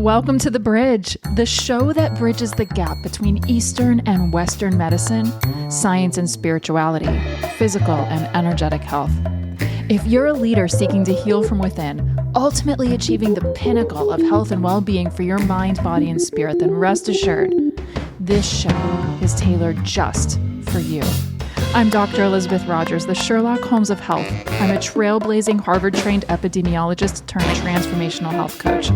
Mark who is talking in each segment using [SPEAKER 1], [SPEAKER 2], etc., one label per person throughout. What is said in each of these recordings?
[SPEAKER 1] Welcome to The Bridge, the show that bridges the gap between Eastern and Western medicine, science and spirituality, physical and energetic health. If you're a leader seeking to heal from within, ultimately achieving the pinnacle of health and well-being for your mind, body, and spirit, then rest assured, this show is tailored just for you. I'm Dr. Elizabeth Rogers, the Sherlock Holmes of health. I'm a trailblazing Harvard-trained epidemiologist turned transformational health coach.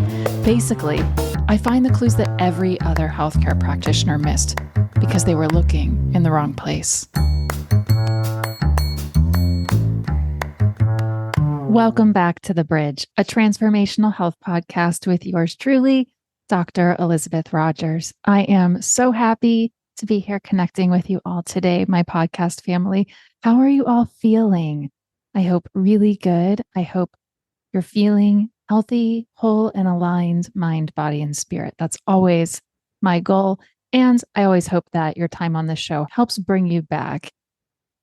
[SPEAKER 1] Basically, I find the clues that every other healthcare practitioner missed because they were looking in the wrong place. Welcome back to The Bridge, a transformational health podcast with yours truly, Dr. Elizabeth Rogers. I am so happy to be here connecting with you all today, my podcast family. How are you all feeling? I hope really good. I hope you're feeling healthy, whole, and aligned mind, body, and spirit. That's always my goal. And I always hope that your time on this show helps bring you back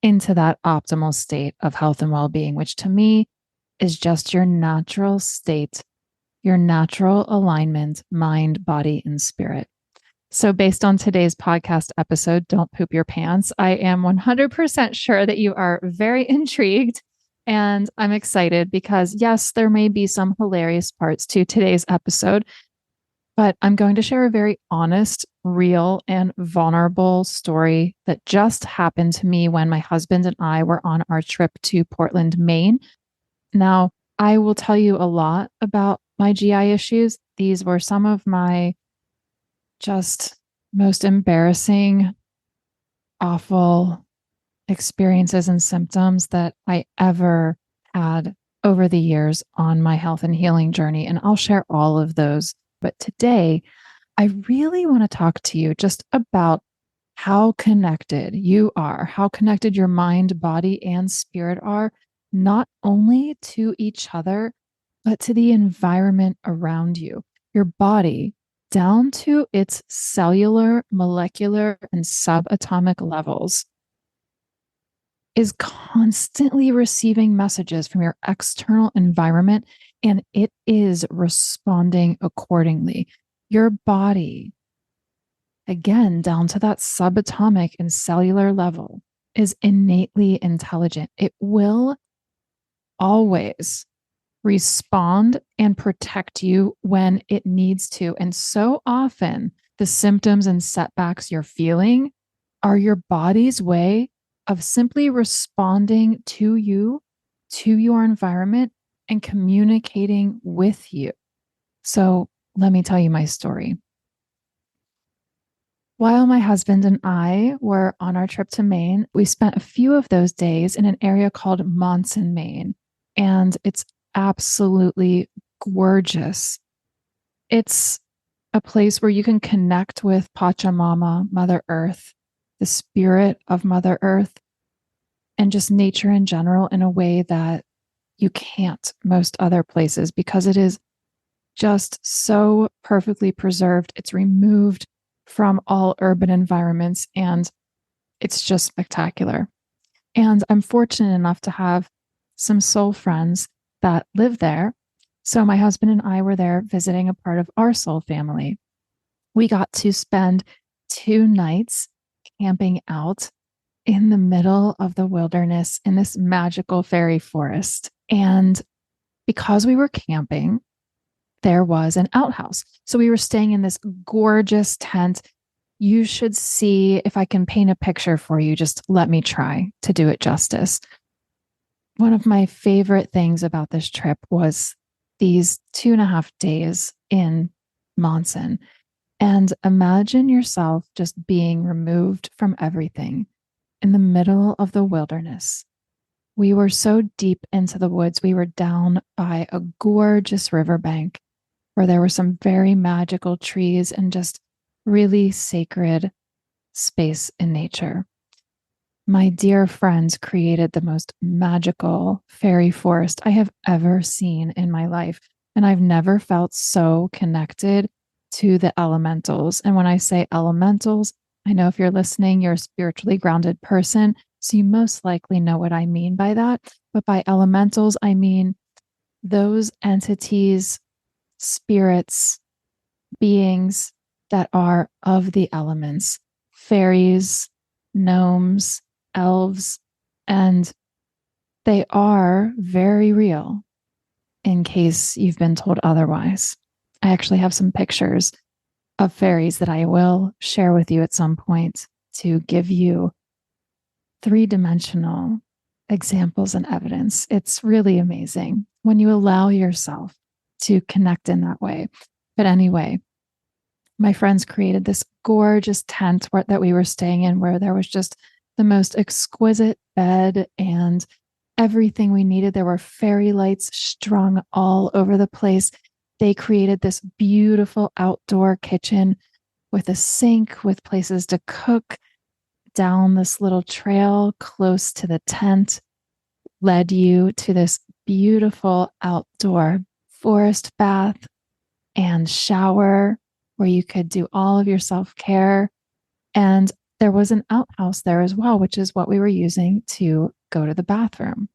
[SPEAKER 1] into that optimal state of health and well-being, which to me is just your natural state, your natural alignment, mind, body, and spirit. So based on today's podcast episode, Don't Poop Your Pants, I am 100% sure that you are very intrigued, and I'm excited because yes, there may be some hilarious parts to today's episode, but I'm going to share a very honest, real, and vulnerable story that just happened to me when my husband and I were on our trip to Portland, Maine. Now, I will tell you a lot about my GI issues. These were some of my just most embarrassing, awful experiences and symptoms that I ever had over the years on my health and healing journey. And I'll share all of those. But today, I really want to talk to you just about how connected you are, how connected your mind, body, and spirit are, not only to each other, but to the environment around you. Your body, down to its cellular, molecular, and subatomic levels, is constantly receiving messages from your external environment, and it is responding accordingly. Your body, again, down to that subatomic and cellular level, is innately intelligent. It will always respond and protect you when it needs to. And so often, the symptoms and setbacks you're feeling are your body's way of simply responding to you, to your environment, and communicating with you. So let me tell you my story. While my husband and I were on our trip to Maine, we spent a few of those days in an area called Monson, Maine, and it's absolutely gorgeous. It's a place where you can connect with Pachamama, Mother Earth, the spirit of Mother Earth, and just nature in general in a way that you can't most other places because it is just so perfectly preserved. It's removed from all urban environments and it's just spectacular. And I'm fortunate enough to have some soul friends that live there. So my husband and I were there visiting a part of our soul family. We got to spend 2 nights camping out in the middle of the wilderness in this magical fairy forest. And because we were camping, there was an outhouse. So we were staying in this gorgeous tent. You should see if I can paint a picture for you. Just let me try to do it justice. One of my favorite things about this trip was these 2.5 days in Monson. And imagine yourself just being removed from everything in the middle of the wilderness. We were so deep into the woods. We were down by a gorgeous riverbank where there were some very magical trees and just really sacred space in nature. My dear friends created the most magical fairy forest I have ever seen in my life. And I've never felt so connected to the elementals. And when I say elementals, I know if you're listening, you're a spiritually grounded person. So you most likely know what I mean by that. But by elementals, I mean those entities, spirits, beings that are of the elements, fairies, gnomes, elves, and they are very real in case you've been told otherwise. I actually have some pictures of fairies that I will share with you at some point to give you three-dimensional examples and evidence. It's really amazing when you allow yourself to connect in that way. But anyway, my friends created this gorgeous tent that we were staying in where there was just the most exquisite bed and everything we needed. There were fairy lights strung all over the place. They created this beautiful outdoor kitchen with a sink, with places to cook. Down this little trail close to the tent led you to this beautiful outdoor forest bath and shower where you could do all of your self-care. And there was an outhouse there as well, which is what we were using to go to the bathroom.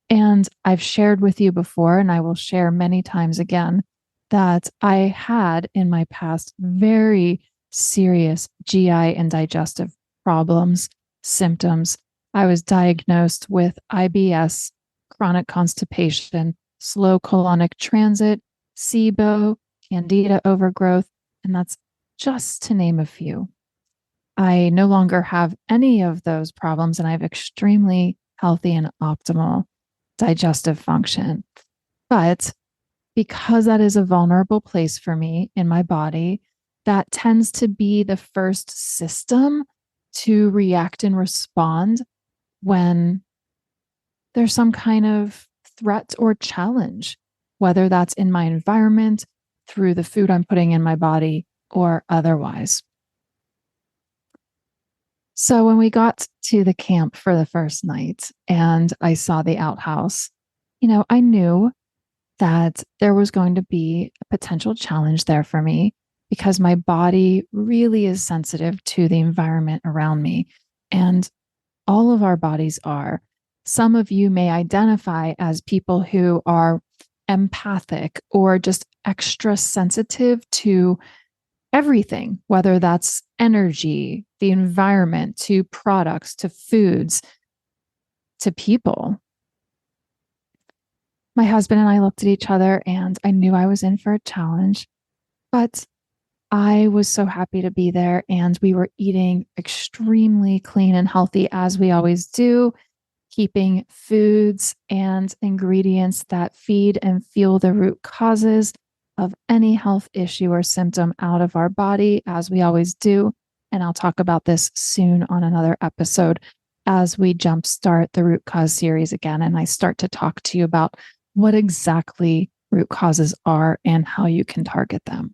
[SPEAKER 1] And I've shared with you before, and I will share many times again, that I had in my past very serious GI and digestive problems, symptoms. I was diagnosed with IBS, chronic constipation, slow colonic transit, SIBO, candida overgrowth, and that's just to name a few. I no longer have any of those problems, and I have extremely healthy and optimal digestive function. But because that is a vulnerable place for me in my body, that tends to be the first system to react and respond when there's some kind of threat or challenge, whether that's in my environment, through the food I'm putting in my body, or otherwise. So when we got to the camp for the first night and I saw the outhouse, I knew that there was going to be a potential challenge there for me because my body really is sensitive to the environment around me. And all of our bodies are. Some of you may identify as people who are empathic or just extra sensitive to everything, whether that's energy, the environment, to products, to foods, to people. My husband and I looked at each other and I knew I was in for a challenge, but I was so happy to be there and we were eating extremely clean and healthy as we always do, keeping foods and ingredients that feed and fuel the root causes of any health issue or symptom out of our body as we always do. And I'll talk about this soon on another episode as we jumpstart the root cause series again. And I start to talk to you about what exactly root causes are and how you can target them.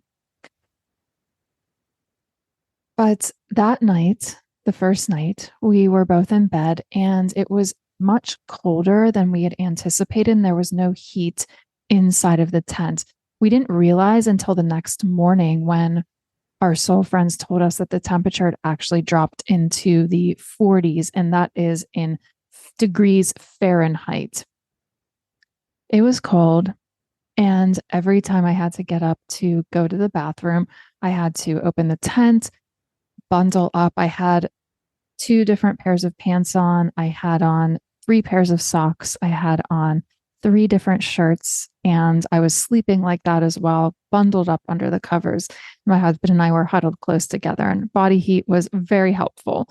[SPEAKER 1] But that night, the first night, we were both in bed and it was much colder than we had anticipated. And there was no heat inside of the tent. We didn't realize until the next morning when our soul friends told us that the temperature had actually dropped into the 40s, and that is in degrees Fahrenheit. It was cold. And every time I had to get up to go to the bathroom, I had to open the tent, bundle up. I had 2 different pairs of pants on. I had on 3 pairs of socks. I had on 3 different shirts, and I was sleeping like that as well, bundled up under the covers. My husband and I were huddled close together, and body heat was very helpful.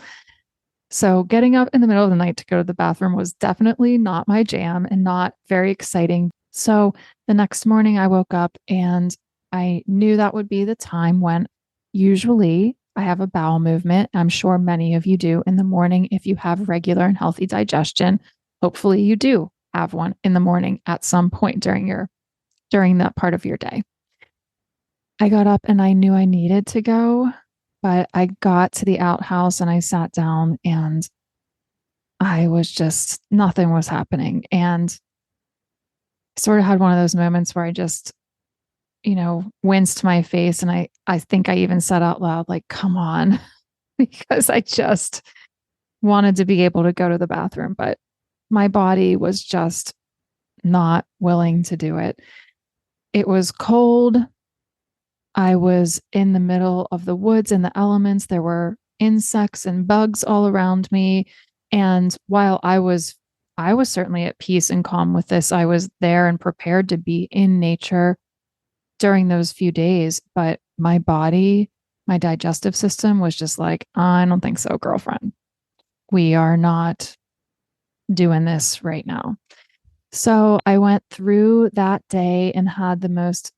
[SPEAKER 1] So getting up in the middle of the night to go to the bathroom was definitely not my jam and not very exciting. So the next morning I woke up and I knew that would be the time when usually I have a bowel movement. I'm sure many of you do in the morning if you have regular and healthy digestion. Hopefully you do have one in the morning at some point during that part of your day. I got up and I knew I needed to go, but I got to the outhouse and I sat down and I was just, nothing was happening. And I sort of had one of those moments where I just, winced my face. And I think I even said out loud, like, come on, because I just wanted to be able to go to the bathroom, but my body was just not willing to do it. It was cold. I was in the middle of the woods and the elements. There were insects and bugs all around me. And while I was certainly at peace and calm with this, I was there and prepared to be in nature during those few days. But my body, my digestive system was just like, I don't think so, girlfriend. We are not doing this right now. So I went through that day and had the most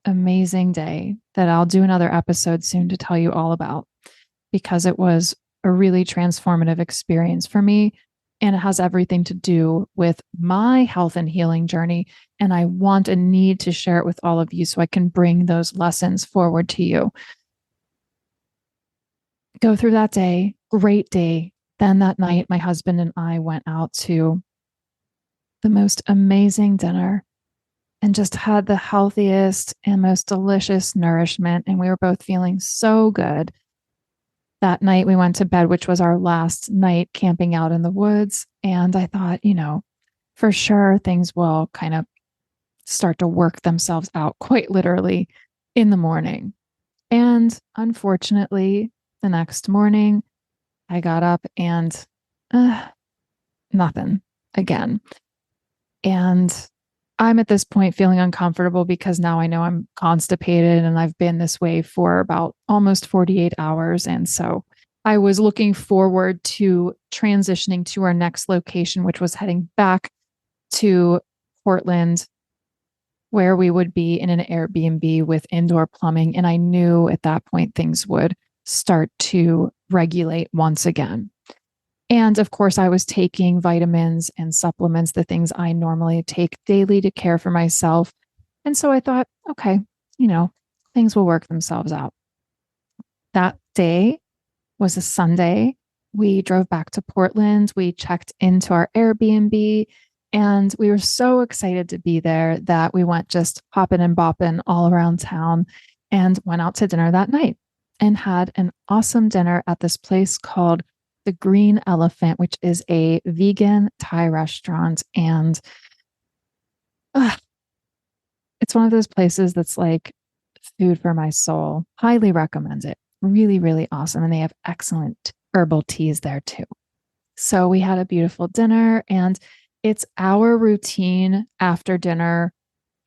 [SPEAKER 1] amazing day that I'll do another episode soon to tell you all about because it was a really transformative experience for me. And it has everything to do with my health and healing journey. And I want and need to share it with all of you so I can bring those lessons forward to you. Go through that day, great day. Then that night, my husband and I went out to the most amazing dinner and just had the healthiest and most delicious nourishment. And we were both feeling so good. That night, we went to bed, which was our last night camping out in the woods. And I thought, for sure things will kind of start to work themselves out quite literally in the morning. And unfortunately, the next morning, I got up and nothing again. And I'm at this point feeling uncomfortable because now I know I'm constipated and I've been this way for about almost 48 hours. And so I was looking forward to transitioning to our next location, which was heading back to Portland, where we would be in an Airbnb with indoor plumbing. And I knew at that point things would start to regulate once again. And of course, I was taking vitamins and supplements, the things I normally take daily to care for myself. And so I thought, okay, things will work themselves out. That day was a Sunday. We drove back to Portland. We checked into our Airbnb and we were so excited to be there that we went just hopping and bopping all around town and went out to dinner that night and had an awesome dinner at this place called the Green Elephant, which is a vegan Thai restaurant. And it's one of those places that's like food for my soul. Highly recommend it. Really, really awesome. And they have excellent herbal teas there too. So we had a beautiful dinner and it's our routine after dinner,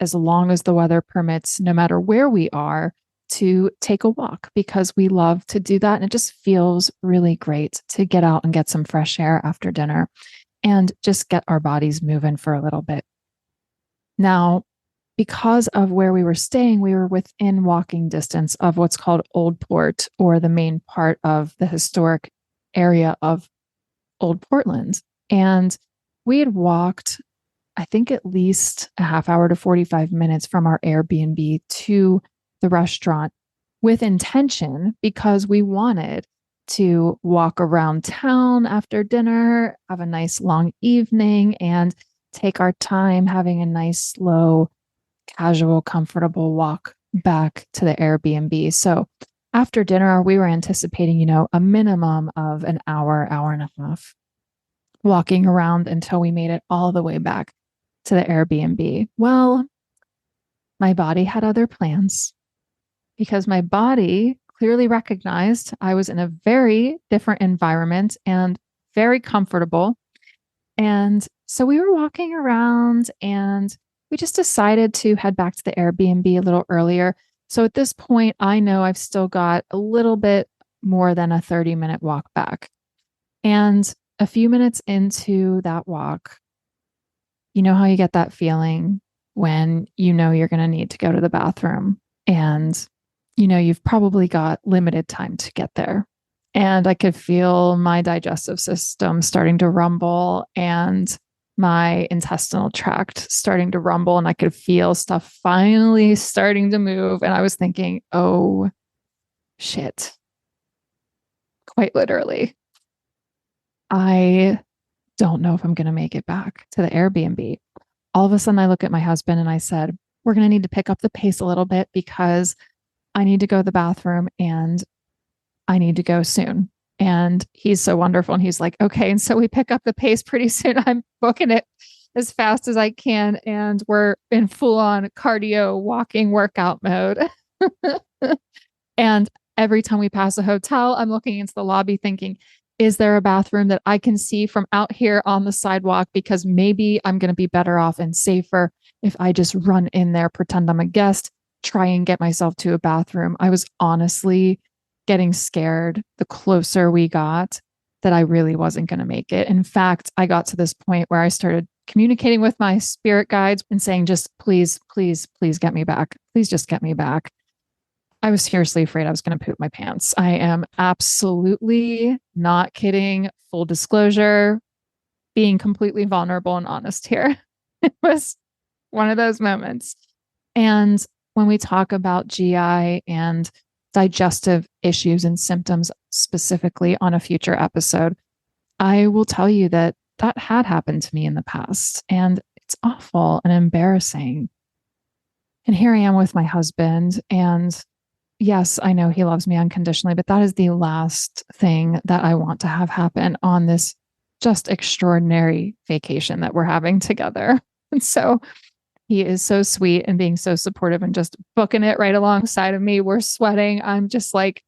[SPEAKER 1] as long as the weather permits, no matter where we are, to take a walk because we love to do that. And it just feels really great to get out and get some fresh air after dinner and just get our bodies moving for a little bit. Now, because of where we were staying, we were within walking distance of what's called Old Port, or the main part of the historic area of Old Portland. And we had walked, I think, at least a half hour to 45 minutes from our Airbnb to the restaurant with intention because we wanted to walk around town after dinner, have a nice long evening, and take our time having a nice, slow, casual, comfortable walk back to the Airbnb. So after dinner, we were anticipating, a minimum of an hour, hour and a half walking around until we made it all the way back to the Airbnb. Well, my body had other plans because my body clearly recognized I was in a very different environment and very comfortable. And so we were walking around and we just decided to head back to the Airbnb a little earlier. So at this point, I know I've still got a little bit more than a 30-minute walk back. And a few minutes into that walk, you know how you get that feeling when you're going to need to go to the bathroom and you've probably got limited time to get there. And I could feel my digestive system starting to rumble and my intestinal tract starting to rumble. And I could feel stuff finally starting to move. And I was thinking, oh, shit. Quite literally. I don't know if I'm going to make it back to the Airbnb. All of a sudden, I look at my husband and I said, we're going to need to pick up the pace a little bit because I need to go to the bathroom and I need to go soon. And he's so wonderful. And he's like, okay. And so we pick up the pace pretty soon. I'm booking it as fast as I can. And we're in full on cardio walking workout mode. And every time we pass a hotel, I'm looking into the lobby thinking, is there a bathroom that I can see from out here on the sidewalk? Because maybe I'm going to be better off and safer if I just run in there, pretend I'm a guest, try and get myself to a bathroom. I was honestly getting scared the closer we got that I really wasn't going to make it. In fact, I got to this point where I started communicating with my spirit guides and saying, just please, please, please get me back. Please just get me back. I was seriously afraid I was going to poop my pants. I am absolutely not kidding. Full disclosure, being completely vulnerable and honest here. It was one of those moments. And when we talk about GI and digestive issues and symptoms specifically on a future episode, I will tell you that that had happened to me in the past, and it's awful and embarrassing. And here I am with my husband, and yes, I know he loves me unconditionally, but that is the last thing that I want to have happen on this just extraordinary vacation that we're having together. And so he is so sweet and being so supportive and just booking it right alongside of me. We're sweating. I'm just like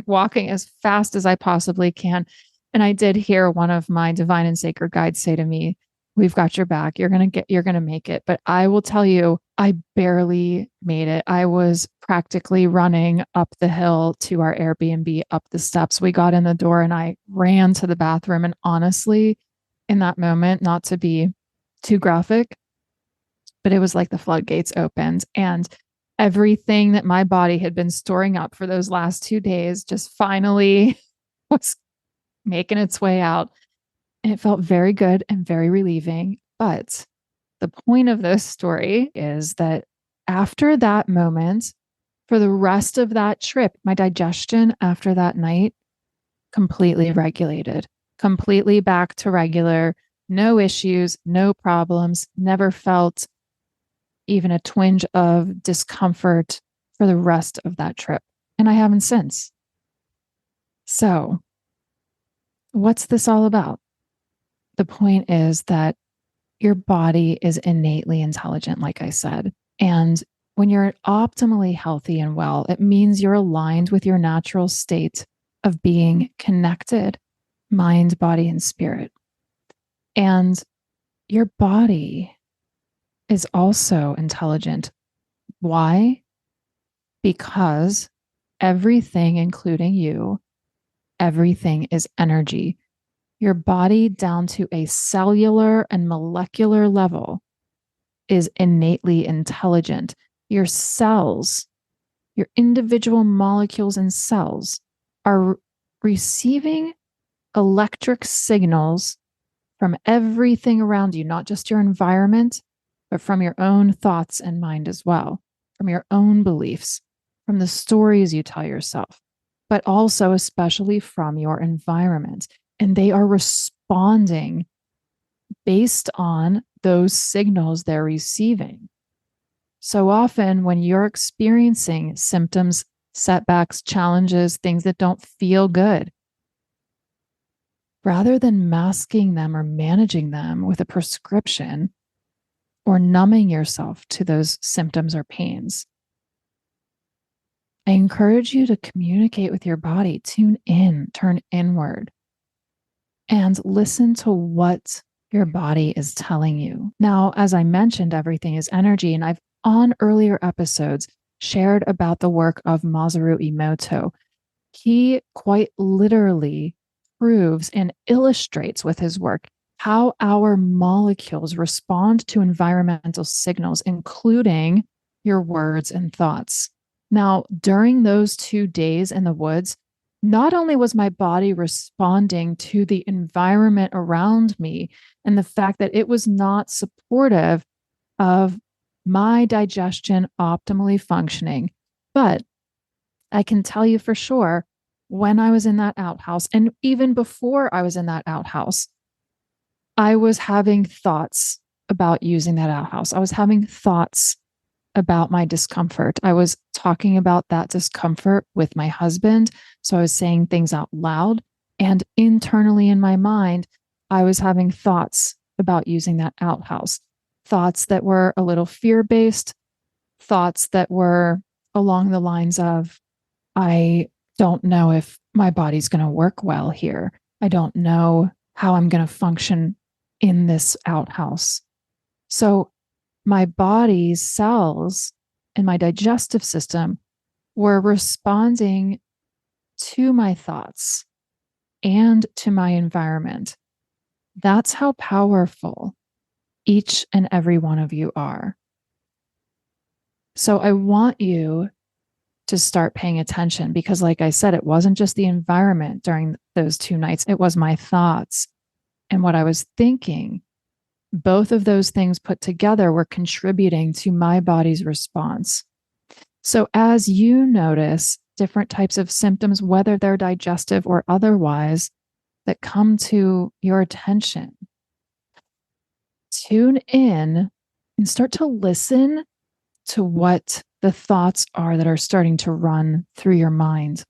[SPEAKER 1] walking as fast as I possibly can. And I did hear one of my divine and sacred guides say to me, we've got your back. You're going to make it. But I will tell you, I barely made it. I was practically running up the hill to our Airbnb, up the steps. We got in the door and I ran to the bathroom. And honestly, in that moment, not to be too graphic, but it was like the floodgates opened and everything that my body had been storing up for those last 2 days just finally was making its way out. And it felt very good and very relieving. But the point of this story is that after that moment, for the rest of that trip, my digestion after that night completely regulated, completely back to regular, no issues, no problems, never felt even a twinge of discomfort for the rest of that trip. And I haven't since. So, what's this all about? The point is that your body is innately intelligent, like I said. And when you're optimally healthy and well, it means you're aligned with your natural state of being connected, mind, body, and spirit. And your body is also intelligent. Why? Because everything, including you, everything is energy. Your body, down to a cellular and molecular level, is innately intelligent. Your cells, your individual molecules and cells, are receiving electric signals from everything around you, not just your environment, but from your own thoughts and mind as well, from your own beliefs, from the stories you tell yourself, but also especially from your environment. And they are responding based on those signals they're receiving. So often, when you're experiencing symptoms, setbacks, challenges, things that don't feel good, rather than masking them or managing them with a prescription or numbing yourself to those symptoms or pains, I encourage you to communicate with your body, tune in, turn inward, and listen to what your body is telling you. Now, as I mentioned, everything is energy, and I've on earlier episodes shared about the work of Masaru Emoto. He quite literally proves and illustrates with his work how our molecules respond to environmental signals, including your words and thoughts. Now, during those 2 days in the woods, not only was my body responding to the environment around me and the fact that it was not supportive of my digestion optimally functioning, but I can tell you for sure when I was in that outhouse, and even before I was in that outhouse, I was having thoughts about using that outhouse. I was having thoughts about my discomfort. I was talking about that discomfort with my husband. So I was saying things out loud. And internally in my mind, I was having thoughts about using that outhouse, thoughts that were a little fear based, thoughts that were along the lines of, I don't know if my body's going to work well here. I don't know how I'm going to function in this outhouse. So my body's cells and my digestive system were responding to my thoughts and to my environment. That's how powerful each and every one of you are. So I want you to start paying attention because, like I said, it wasn't just the environment during those 2 nights, it was my thoughts and what I was thinking. Both of those things put together were contributing to my body's response. So as you notice different types of symptoms, whether they're digestive or otherwise, that come to your attention, tune in and start to listen to what the thoughts are that are starting to run through your mind.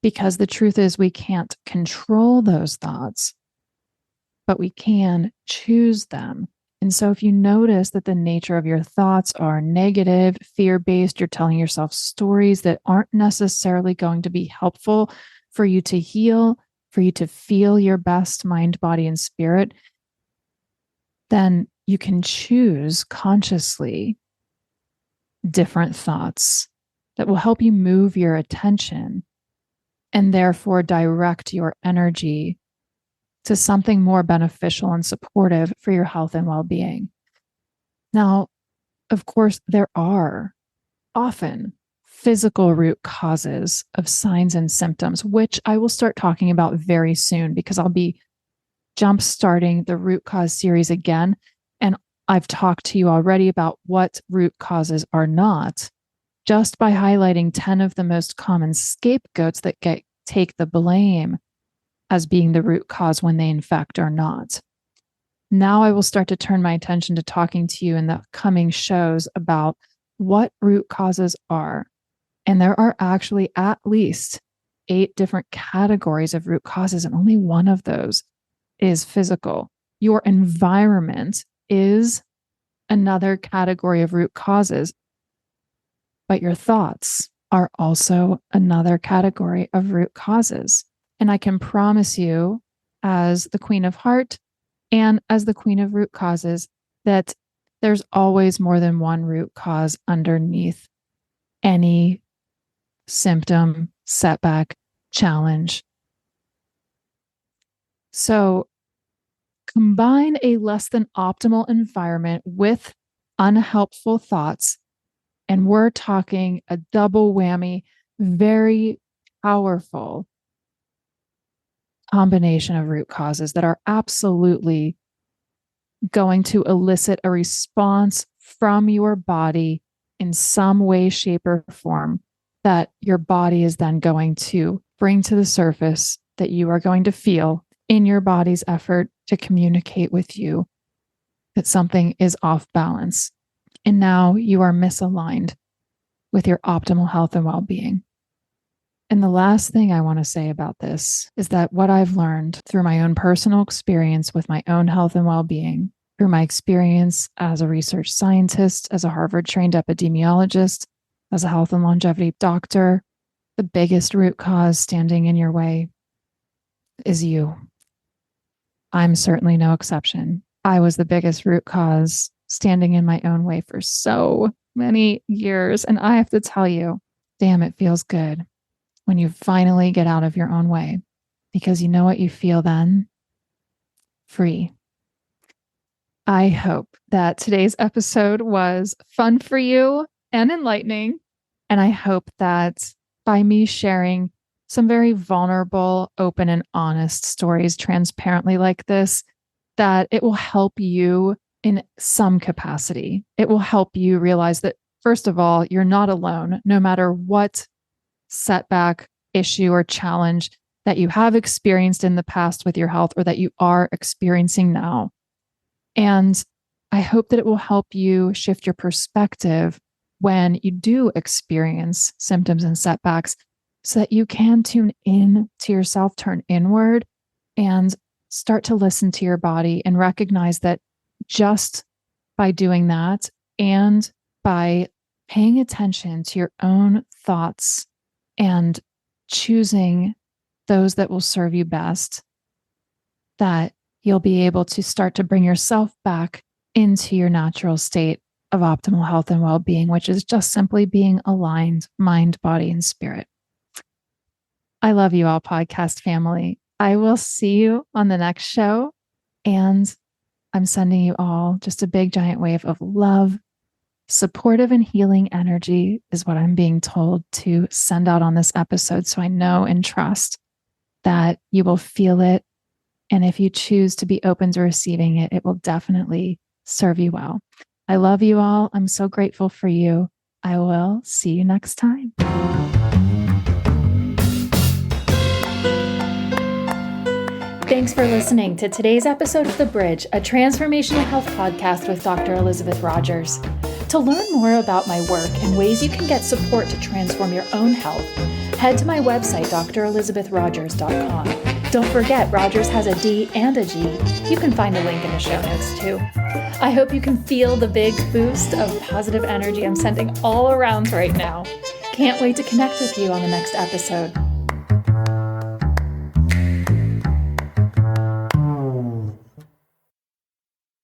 [SPEAKER 1] Because the truth is, we can't control those thoughts, but we can choose them. And so if you notice that the nature of your thoughts are negative, fear-based, you're telling yourself stories that aren't necessarily going to be helpful for you to heal, for you to feel your best mind, body, and spirit, then you can choose consciously different thoughts that will help you move your attention and therefore direct your energy to something more beneficial and supportive for your health and well-being. Now, of course, there are often physical root causes of signs and symptoms, which I will start talking about very soon because I'll be jump-starting the root cause series again. And I've talked to you already about what root causes are not, just by highlighting 10 of the most common scapegoats that take the blame as being the root cause when they in fact are not. Now I will start to turn my attention to talking to you in the coming shows about what root causes are. And there are actually at least 8 different categories of root causes, and only one of those is physical. Your environment is another category of root causes, but your thoughts are also another category of root causes. And I can promise you, as the Queen of Heart and as the Queen of Root Causes, that there's always more than one root cause underneath any symptom, setback, challenge. So combine a less than optimal environment with unhelpful thoughts, and we're talking a double whammy, very powerful combination of root causes that are absolutely going to elicit a response from your body in some way, shape, or form that your body is then going to bring to the surface, that you are going to feel in your body's effort to communicate with you that something is off balance. And now you are misaligned with your optimal health and well-being. And the last thing I want to say about this is that what I've learned through my own personal experience with my own health and well-being, through my experience as a research scientist, as a Harvard-trained epidemiologist, as a health and longevity doctor, the biggest root cause standing in your way is you. I'm certainly no exception. I was the biggest root cause standing in my own way for so many years. And I have to tell you, damn, it feels good when you finally get out of your own way, because you know what you feel then? Free. I hope that today's episode was fun for you and enlightening. And I hope that by me sharing some very vulnerable, open, and honest stories transparently like this, that it will help you in some capacity. It will help you realize that, first of all, you're not alone, no matter what setback, issue, or challenge that you have experienced in the past with your health or that you are experiencing now. And I hope that it will help you shift your perspective when you do experience symptoms and setbacks, so that you can tune in to yourself, turn inward, and start to listen to your body and recognize that just by doing that and by paying attention to your own thoughts and choosing those that will serve you best, that you'll be able to start to bring yourself back into your natural state of optimal health and well-being, which is just simply being aligned, mind, body, and spirit. I love you all, podcast family. I will see you on the next show. And I'm sending you all just a big, giant wave of love. Supportive and healing energy is what I'm being told to send out on this episode. So I know and trust that you will feel it. And if you choose to be open to receiving it, it will definitely serve you well. I love you all. I'm so grateful for you. I will see you next time. Thanks for listening to today's episode of The Bridge, a transformational health podcast with Dr. Elizabeth Rogers. To learn more about my work and ways you can get support to transform your own health, head to my website, drelizabethrogers.com. Don't forget, Rogers has a D and a G. You can find a link in the show notes too. I hope you can feel the big boost of positive energy I'm sending all around right now. Can't wait to connect with you on the next episode.